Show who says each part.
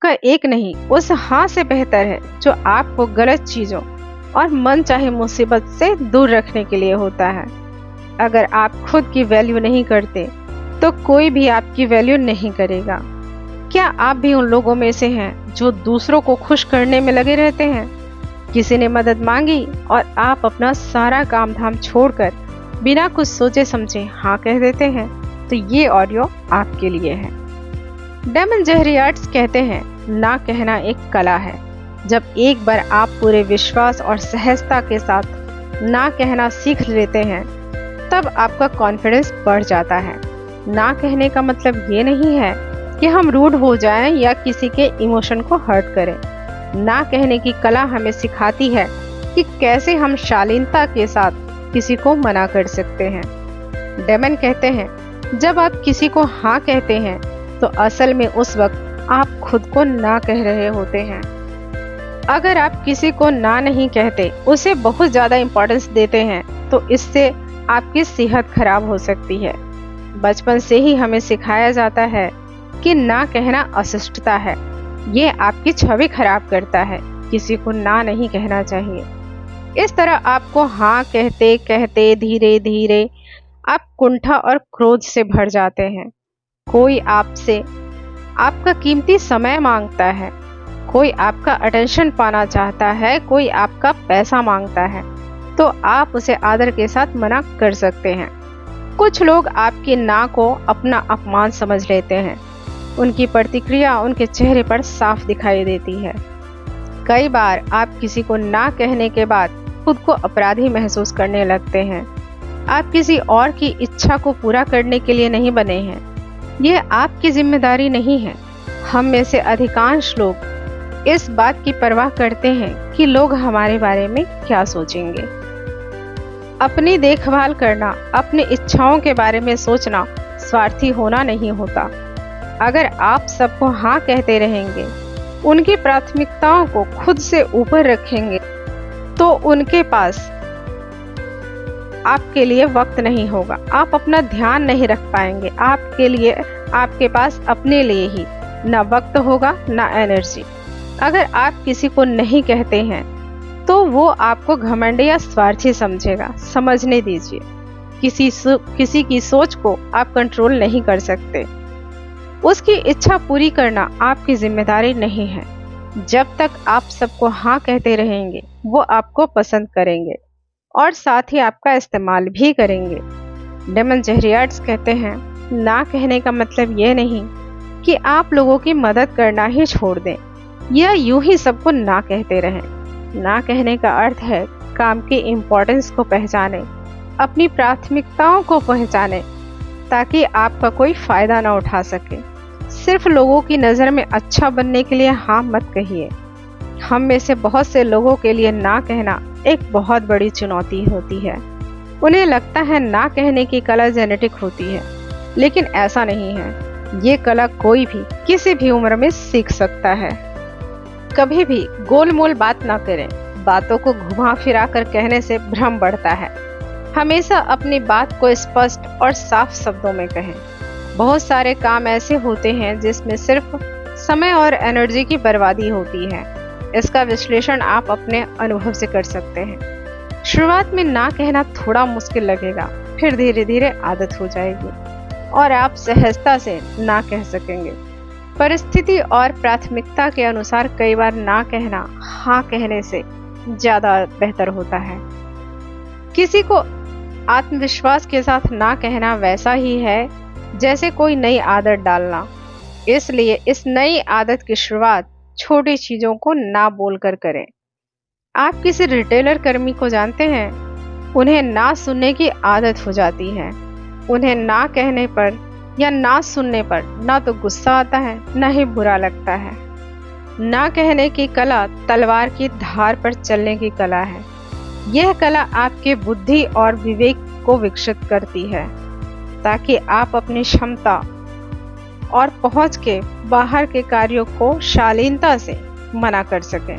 Speaker 1: का एक नहीं, उस हाँ से बेहतर है जो आपको गलत चीजों और मन चाहे मुसीबत से दूर रखने के लिए होता है। अगर आप खुद की वैल्यू नहीं करते तो कोई भी आपकी वैल्यू नहीं करेगा। क्या आप भी उन लोगों में से हैं जो दूसरों को खुश करने में लगे रहते हैं? किसी ने मदद मांगी और आप अपना सारा काम धाम छोड़कर बिना कुछ सोचे समझे हाँ कह देते हैं, तो ये ऑडियो आपके लिए है। डेमन जेहरियार्ड्स कहते हैं, ना कहना एक कला है। जब एक बार आप पूरे विश्वास और सहजता के साथ ना कहना सीख लेते हैं, तब आपका कॉन्फिडेंस बढ़ जाता है। ना कहने का मतलब ये नहीं है कि हम रूड हो जाएं या किसी के इमोशन को हर्ट करें। ना कहने की कला हमें सिखाती है कि कैसे हम शालीनता के साथ किसी को मना कर सकते हैं। डेमन कहते हैं, जब आप किसी को हाँ कहते हैं तो असल में उस वक्त आप खुद को ना कह रहे होते हैं। अगर आप किसी को ना नहीं कहते, उसे बहुत ज़्यादा इम्पोर्टेंस देते हैं, तो इससे आपकी सेहत खराब हो सकती है। बचपन से ही हमें सिखाया जाता है कि ना कहना अशिष्टता है, ये आपकी छवि खराब करता है, किसी को ना नहीं कहना चाहिए। इस तरह आपको हाँ कहते कहते धीरे धीरे आप कुंठा और क्रोध से भर जाते हैं। कोई आपसे आपका कीमती समय मांगता है, कोई आपका अटेंशन पाना चाहता है, कोई आपका पैसा मांगता है, तो आप उसे आदर के साथ मना कर सकते हैं। कुछ लोग आपकी ना को अपना अपमान समझ लेते हैं। उनकी प्रतिक्रिया उनके चेहरे पर साफ दिखाई देती है। कई बार आप किसी को ना कहने के बाद खुद को अपराधी महसूस करने लगते हैं। आप किसी और की इच्छा को पूरा करने के लिए नहीं बने हैं। यह आपकी जिम्मेदारी नहीं है। हम में से अधिकांश लोग इस बात की परवाह करते हैं कि लोग हमारे बारे में क्या सोचेंगे। अपनी देखभाल करना, अपनी इच्छाओं के बारे में सोचना स्वार्थी होना नहीं होता। अगर आप सबको हाँ कहते रहेंगे, उनकी प्राथमिकताओं को खुद से ऊपर रखेंगे, तो उनके पास आपके लिए वक्त नहीं होगा। आप अपना ध्यान नहीं रख पाएंगे। आपके पास अपने लिए ही ना वक्त होगा ना एनर्जी। अगर आप किसी को नहीं कहते हैं तो वो आपको घमंडी या स्वार्थी समझेगा। समझने दीजिए, किसी की सोच को आप कंट्रोल नहीं कर सकते। उसकी इच्छा पूरी करना आपकी जिम्मेदारी नहीं है। जब तक आप सबको हाँ कहते रहेंगे, वो आपको पसंद करेंगे और साथ ही आपका इस्तेमाल भी करेंगे। डेमन जेहरियार्ड्स कहते हैं, ना कहने का मतलब ये नहीं कि आप लोगों की मदद करना ही छोड़ दें या यूं ही सबको ना कहते रहें। ना कहने का अर्थ है काम की इम्पोर्टेंस को पहचानें, अपनी प्राथमिकताओं को पहचानें, ताकि आपका कोई फायदा ना उठा सके। सिर्फ लोगों की नज़र में अच्छा बनने के लिए हाँ मत कहिए। हम में से बहुत से लोगों के लिए ना कहना एक बहुत बड़ी चुनौती होती है। उन्हें लगता है ना कहने की कला जेनेटिक होती है, लेकिन ऐसा नहीं है। ये कला कोई भी किसी भी उम्र में सीख सकता है। कभी भी गोलमोल बात ना करें। बातों को घुमा फिरा कर कहने से भ्रम बढ़ता है। हमेशा अपनी बात को स्पष्ट और साफ शब्दों में कहें। बहुत सारे काम ऐसे होते हैं जिसमें सिर्फ समय और एनर्जी की बर्बादी होती है। इसका विश्लेषण आप अपने अनुभव से कर सकते हैं। शुरुआत में ना कहना थोड़ा मुश्किल लगेगा, फिर धीरे धीरे आदत हो जाएगी और आप सहजता से ना कह सकेंगे। परिस्थिति और प्राथमिकता के अनुसार कई बार ना कहना हाँ कहने से ज़्यादा बेहतर होता है। किसी को आत्मविश्वास के साथ ना कहना वैसा ही है जैसे कोई नई आदत डालना। इसलिए इस नई आदत की शुरुआत छोटी चीज़ों को ना बोलकर करें। आप किसी रिटेलर कर्मी को जानते हैं, उन्हें ना सुनने की आदत हो जाती है। उन्हें ना कहने पर या ना सुनने पर ना तो गुस्सा आता है, ना ही बुरा लगता है। ना कहने की कला तलवार की धार पर चलने की कला है। यह कला आपके बुद्धि और विवेक को विकसित करती है, ताकि आप अपनी क्षमता और पहुंच के बाहर के कार्यों को शालीनता से मना कर सकें।